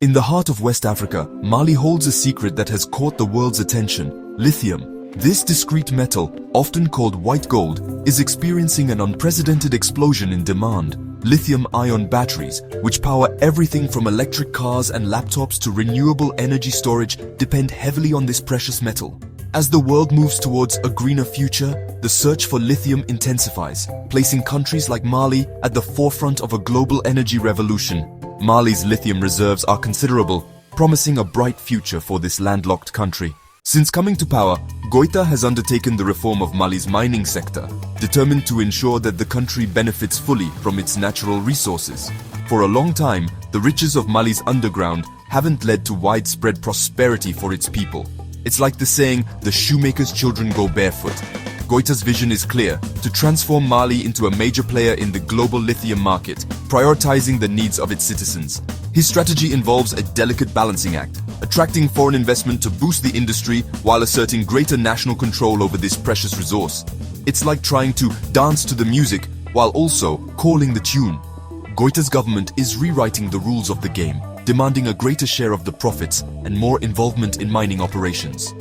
In the heart of West Africa, Mali holds a secret that has caught the world's attention: lithium. This discrete metal, often called white gold, is experiencing an unprecedented explosion in demand. Lithium-ion batteries, which power everything from electric cars and laptops to renewable energy storage, depend heavily on this precious metal. As the world moves towards a greener future, the search for lithium intensifies, placing countries like Mali at the forefront of a global energy revolution. Mali's lithium reserves are considerable, promising a bright future for this landlocked country. Since coming to power, Goïta has undertaken the reform of Mali's mining sector, determined to ensure that the country benefits fully from its natural resources. For a long time, the riches of Mali's underground haven't led to widespread prosperity for its people. It's like the saying, "The shoemaker's children go barefoot." Goïta's vision is clear: to transform Mali into a major player in the global lithium market, prioritizing the needs of its citizens. His strategy involves a delicate balancing act, attracting foreign investment to boost the industry while asserting greater national control over this precious resource. It's like trying to dance to the music while also calling the tune. Goïta's government is rewriting the rules of the game, demanding a greater share of the profits and more involvement in mining operations.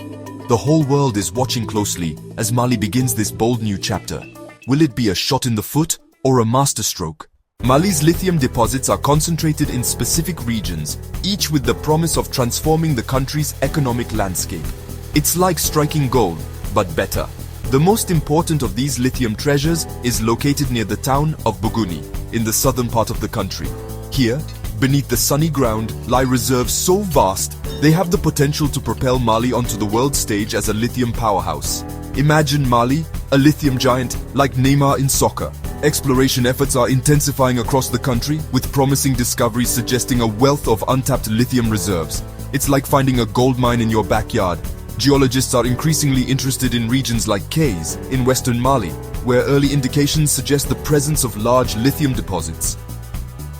The whole world is watching closely as Mali begins this bold new chapter. Will it be a shot in the foot or a masterstroke? Mali's lithium deposits are concentrated in specific regions, each with the promise of transforming the country's economic landscape. It's like striking gold, but better. The most important of these lithium treasures is located near the town of Bougouni, in the southern part of the country. Here, beneath the sunny ground, lie reserves so vast, they have the potential to propel Mali onto the world stage as a lithium powerhouse. Imagine Mali, a lithium giant like Neymar in soccer. Exploration efforts are intensifying across the country, with promising discoveries suggesting a wealth of untapped lithium reserves. It's like finding a gold mine in your backyard. Geologists are increasingly interested in regions like Kays in western Mali, where early indications suggest the presence of large lithium deposits.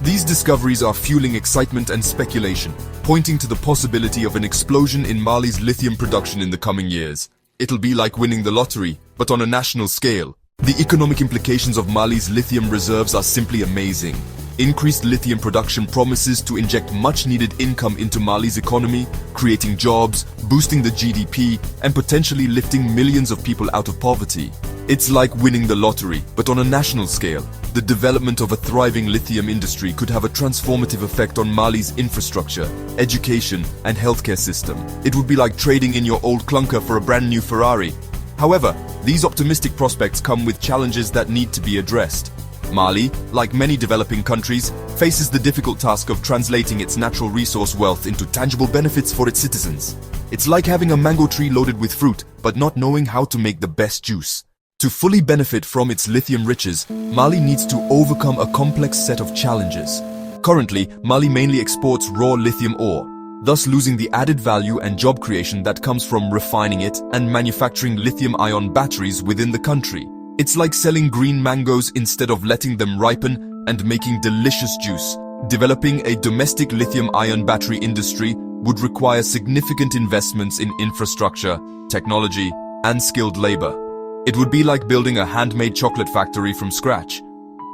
These discoveries are fueling excitement and speculation, pointing to the possibility of an explosion in Mali's lithium production in the coming years. It'll be like winning the lottery, but on a national scale. The economic implications of Mali's lithium reserves are simply amazing. Increased lithium production promises to inject much-needed income into Mali's economy, creating jobs, boosting the GDP, and potentially lifting millions of people out of poverty. It's like winning the lottery, but on a national scale. The development of a thriving lithium industry could have a transformative effect on Mali's infrastructure, education, and healthcare system. It would be like trading in your old clunker for a brand new Ferrari. However, these optimistic prospects come with challenges that need to be addressed. Mali, like many developing countries, faces the difficult task of translating its natural resource wealth into tangible benefits for its citizens. It's like having a mango tree loaded with fruit, but not knowing how to make the best juice. To fully benefit from its lithium riches, Mali needs to overcome a complex set of challenges. Currently, Mali mainly exports raw lithium ore, thus losing the added value and job creation that comes from refining it and manufacturing lithium-ion batteries within the country. It's like selling green mangoes instead of letting them ripen and making delicious juice. Developing a domestic lithium-ion battery industry would require significant investments in infrastructure, technology, and skilled labor. It would be like building a handmade chocolate factory from scratch.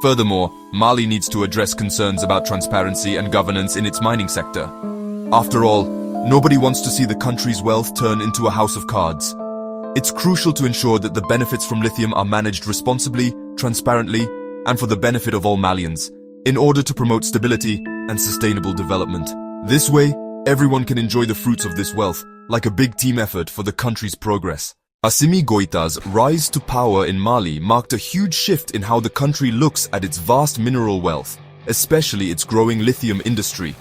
Furthermore, Mali needs to address concerns about transparency and governance in its mining sector. After all, nobody wants to see the country's wealth turn into a house of cards. It's crucial to ensure that the benefits from lithium are managed responsibly, transparently, and for the benefit of all Malians, in order to promote stability and sustainable development. This way, everyone can enjoy the fruits of this wealth, like a big team effort for the country's progress. Assimi Goïta's rise to power in Mali marked a huge shift in how the country looks at its vast mineral wealth, especially its growing lithium industry.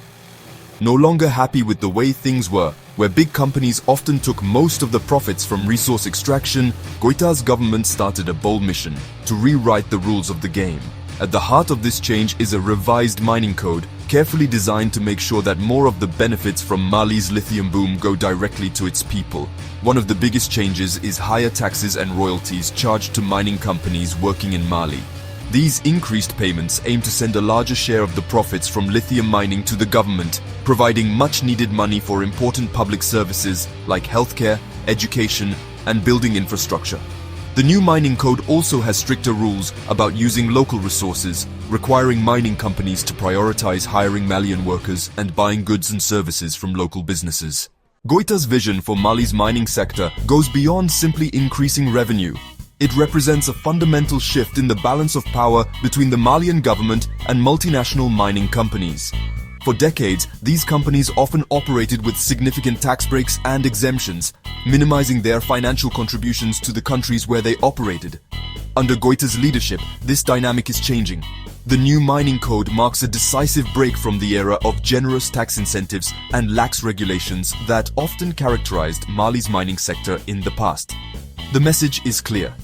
No longer happy with the way things were, where big companies often took most of the profits from resource extraction, Goïta's government started a bold mission to rewrite the rules of the game. At the heart of this change is a revised mining code, carefully designed to make sure that more of the benefits from Mali's lithium boom go directly to its people. One of the biggest changes is higher taxes and royalties charged to mining companies working in Mali. These increased payments aim to send a larger share of the profits from lithium mining to the government, providing much-needed money for important public services like healthcare, education, and building infrastructure. The new mining code also has stricter rules about using local resources, requiring mining companies to prioritize hiring Malian workers and buying goods and services from local businesses. Goïta's vision for Mali's mining sector goes beyond simply increasing revenue. It represents a fundamental shift in the balance of power between the Malian government and multinational mining companies. For decades, these companies often operated with significant tax breaks and exemptions, minimizing their financial contributions to the countries where they operated. Under Goïta's leadership, this dynamic is changing. The new mining code marks a decisive break from the era of generous tax incentives and lax regulations that often characterized Mali's mining sector in the past. The message is clear.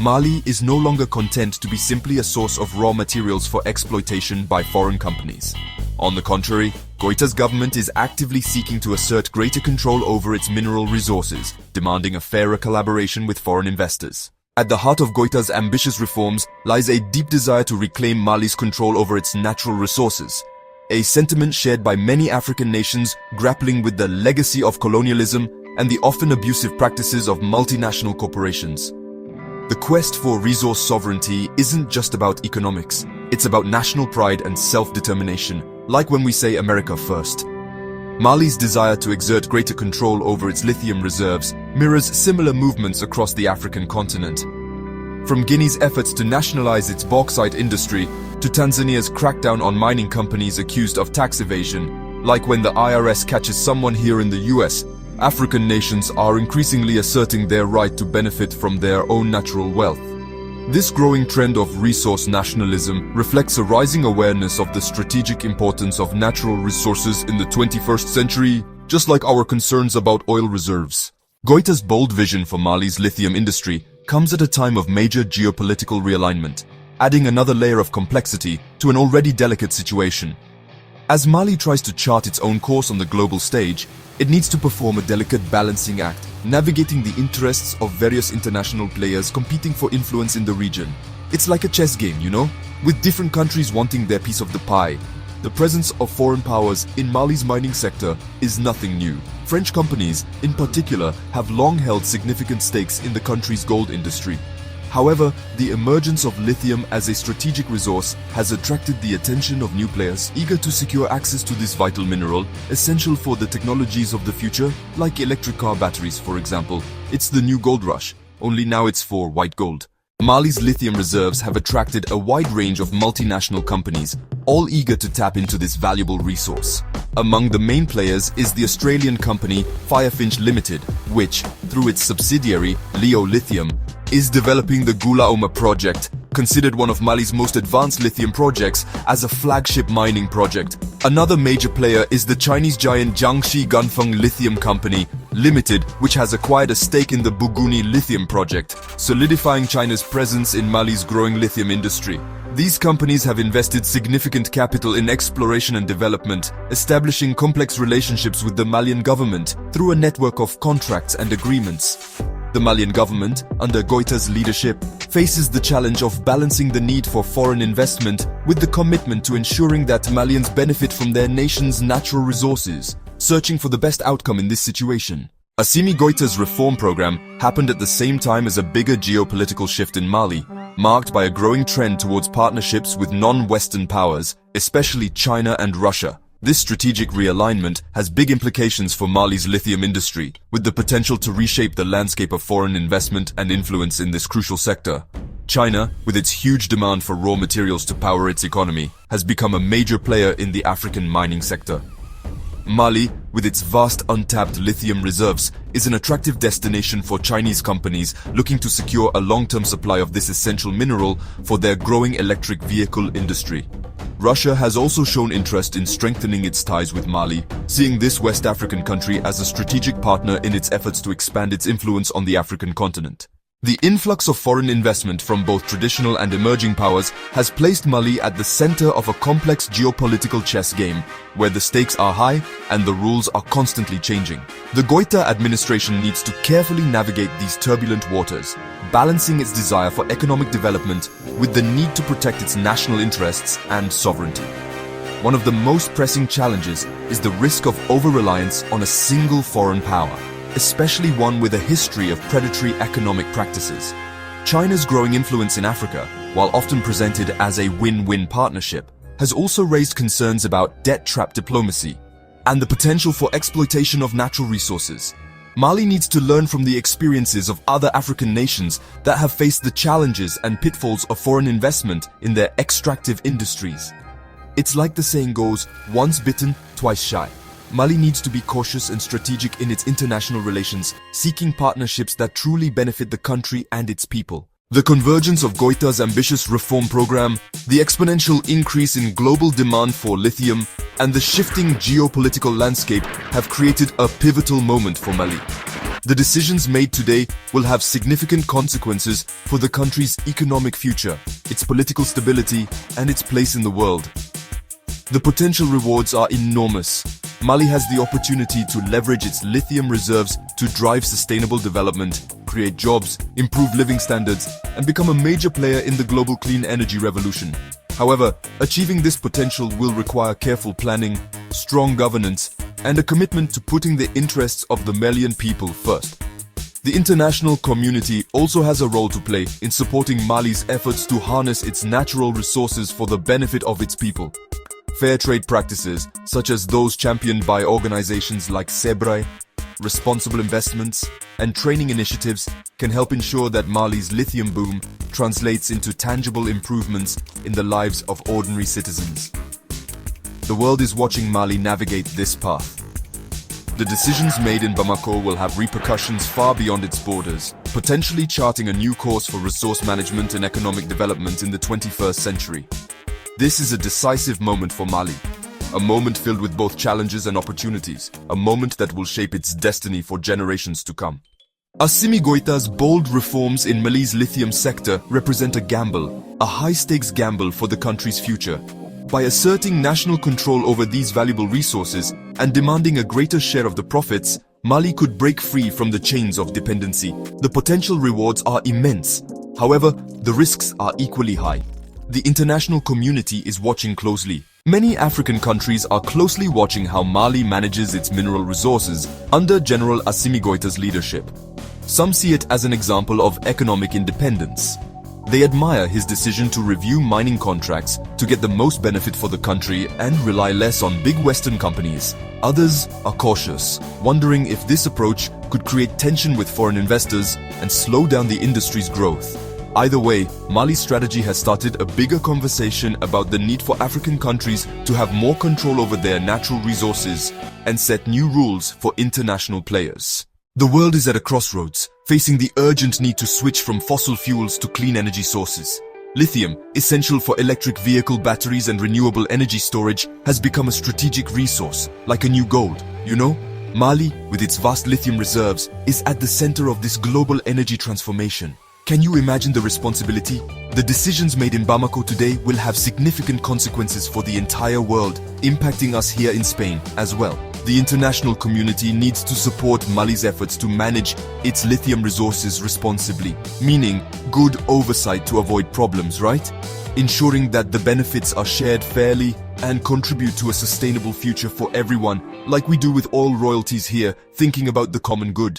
Mali is no longer content to be simply a source of raw materials for exploitation by foreign companies. On the contrary, Goïta's government is actively seeking to assert greater control over its mineral resources, demanding a fairer collaboration with foreign investors. At the heart of Goïta's ambitious reforms lies a deep desire to reclaim Mali's control over its natural resources, a sentiment shared by many African nations grappling with the legacy of colonialism and the often abusive practices of multinational corporations. The quest for resource sovereignty isn't just about economics, it's about national pride and self-determination, like when we say America first. Mali's desire to exert greater control over its lithium reserves mirrors similar movements across the African continent. From Guinea's efforts to nationalize its bauxite industry to Tanzania's crackdown on mining companies accused of tax evasion, like when the IRS catches someone here in the US, African nations are increasingly asserting their right to benefit from their own natural wealth. This growing trend of resource nationalism reflects a rising awareness of the strategic importance of natural resources in the 21st century, just like our concerns about oil reserves. Goïta's bold vision for Mali's lithium industry comes at a time of major geopolitical realignment, adding another layer of complexity to an already delicate situation. As Mali tries to chart its own course on the global stage, it needs to perform a delicate balancing act, navigating the interests of various international players competing for influence in the region. It's like a chess game, you know, with different countries wanting their piece of the pie. The presence of foreign powers in Mali's mining sector is nothing new. French companies, in particular, have long held significant stakes in the country's gold industry. However, the emergence of lithium as a strategic resource has attracted the attention of new players eager to secure access to this vital mineral, essential for the technologies of the future, like electric car batteries, for example. It's the new gold rush, only now it's for white gold. Mali's lithium reserves have attracted a wide range of multinational companies, all eager to tap into this valuable resource. Among the main players is the Australian company Firefinch Limited, which, through its subsidiary Leo Lithium, is developing the Gulaoma project, considered one of Mali's most advanced lithium projects, as a flagship mining project. Another major player is the Chinese giant Jiangxi Ganfeng Lithium Company Limited, which has acquired a stake in the Bougouni lithium project, solidifying China's presence in Mali's growing lithium industry. These companies have invested significant capital in exploration and development, establishing complex relationships with the Malian government through a network of contracts and agreements. The Malian government, under Goïta's leadership, faces the challenge of balancing the need for foreign investment with the commitment to ensuring that Malians benefit from their nation's natural resources, searching for the best outcome in this situation. Assimi Goïta's reform program happened at the same time as a bigger geopolitical shift in Mali, marked by a growing trend towards partnerships with non-Western powers, especially China and Russia. This strategic realignment has big implications for Mali's lithium industry, with the potential to reshape the landscape of foreign investment and influence in this crucial sector. China, with its huge demand for raw materials to power its economy, has become a major player in the African mining sector. Mali, with its vast untapped lithium reserves, is an attractive destination for Chinese companies looking to secure a long-term supply of this essential mineral for their growing electric vehicle industry. Russia has also shown interest in strengthening its ties with Mali, seeing this West African country as a strategic partner in its efforts to expand its influence on the African continent. The influx of foreign investment from both traditional and emerging powers has placed Mali at the center of a complex geopolitical chess game, where the stakes are high and the rules are constantly changing. The Goïta administration needs to carefully navigate these turbulent waters, balancing its desire for economic development with the need to protect its national interests and sovereignty. One of the most pressing challenges is the risk of over-reliance on a single foreign power, especially one with a history of predatory economic practices. China's growing influence in Africa, while often presented as a win-win partnership, has also raised concerns about debt trap diplomacy and the potential for exploitation of natural resources. Mali needs to learn from the experiences of other African nations that have faced the challenges and pitfalls of foreign investment in their extractive industries. It's like the saying goes, once bitten, twice shy. Mali needs to be cautious and strategic in its international relations, seeking partnerships that truly benefit the country and its people. The convergence of Goïta's ambitious reform program, the exponential increase in global demand for lithium, and the shifting geopolitical landscape have created a pivotal moment for Mali. The decisions made today will have significant consequences for the country's economic future, its political stability, and its place in the world. The potential rewards are enormous. Mali has the opportunity to leverage its lithium reserves to drive sustainable development, create jobs, improve living standards, and become a major player in the global clean energy revolution. However, achieving this potential will require careful planning, strong governance, and a commitment to putting the interests of the Malian people first. The international community also has a role to play in supporting Mali's efforts to harness its natural resources for the benefit of its people. Fair trade practices, such as those championed by organizations like SEBRAE, responsible investments, and training initiatives can help ensure that Mali's lithium boom translates into tangible improvements in the lives of ordinary citizens. The world is watching Mali navigate this path. The decisions made in Bamako will have repercussions far beyond its borders, potentially charting a new course for resource management and economic development in the 21st century. This is a decisive moment for Mali, a moment filled with both challenges and opportunities, a moment that will shape its destiny for generations to come. Assimi Goïta's bold reforms in Mali's lithium sector represent a gamble, a high-stakes gamble for the country's future. By asserting national control over these valuable resources and demanding a greater share of the profits, Mali could break free from the chains of dependency. The potential rewards are immense. However, the risks are equally high. The international community is watching closely. Many African countries are closely watching how Mali manages its mineral resources under General Assimi Goïta's leadership. Some see it as an example of economic independence. They admire his decision to review mining contracts to get the most benefit for the country and rely less on big Western companies. Others are cautious, wondering if this approach could create tension with foreign investors and slow down the industry's growth. Either way, Mali's strategy has started a bigger conversation about the need for African countries to have more control over their natural resources and set new rules for international players. The world is at a crossroads, facing the urgent need to switch from fossil fuels to clean energy sources. Lithium, essential for electric vehicle batteries and renewable energy storage, has become a strategic resource, like a new gold, you know? Mali, with its vast lithium reserves, is at the center of this global energy transformation. Can you imagine the responsibility? The decisions made in Bamako today will have significant consequences for the entire world, impacting us here in Spain as well. The international community needs to support Mali's efforts to manage its lithium resources responsibly, meaning good oversight to avoid problems, right? Ensuring that the benefits are shared fairly and contribute to a sustainable future for everyone, like we do with all royalties here, thinking about the common good.